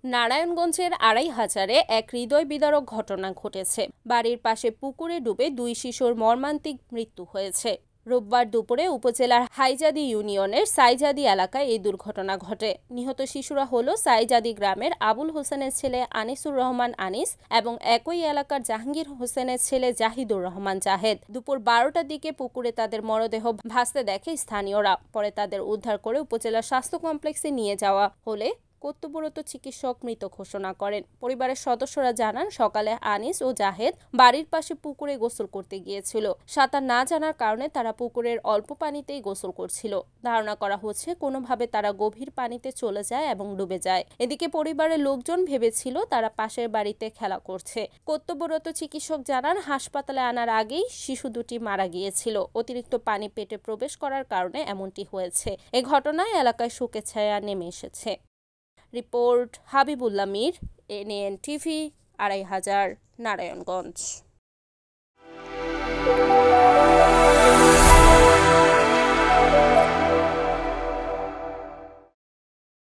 নারায়ণগঞ্জের আড়াইহাজারে এক হৃদয় বিদারক ঘটনা ঘটেছে। বাড়ির পাশে পুকুরে ডুবে দুই শিশুর মর্মান্তিক মৃত্যু হয়েছে। রোববার দুপুরে উপজেলার হাইজাদি ইউনিয়নের সাইজাদি এলাকায় এই দুর্ঘটনা ঘটে। নিহত শিশুরা হলো সাইজাদি গ্রামের আবুল হোসেনের ছেলে আনিসুর রহমান আনিস এবং একই এলাকার জাহাঙ্গীর হোসেনের ছেলে জাহিদুর রহমান জাহেদ। দুপুর 12টার দিকে পুকুরে তাদের মরদেহ ভাসতে দেখে স্থানীয়রা। পরে তাদের উদ্ধার করে উপজেলা স্বাস্থ্য কমপ্লেক্সে নিয়ে যাওয়া হলে কর্তব্যরত চিকিৎসক মৃত ঘোষণা করেন। পরিবারের সদস্যরা জানান, সকালে আনিস ও জাহেদ বাড়ির পাশে পুকুরে গোসল করতে গিয়েছিল। সাঁতার না জানার কারণে তারা পুকুরের অল্প পানিতেই গোসল করছিল। ধারণা করা হচ্ছে কোনোভাবে তারা গভীর পানিতে চলে যায় এবং ডুবে যায়। এদিকে পরিবারের লোকজন ভেবেছিল তারা পাশের বাড়িতে খেলা করছে। কর্তব্যরত চিকিৎসক জানান, হাসপাতালে আনার আগেই শিশু দুটি মারা গিয়েছিল। অতিরিক্ত পানি পেটে প্রবেশ করার কারণে এমনটি হয়েছে। এ ঘটনায় এলাকায় শোকের ছায়া নেমে এসেছে। Report Habibullah Mir, NN TV, Araihazar, Narayanganj.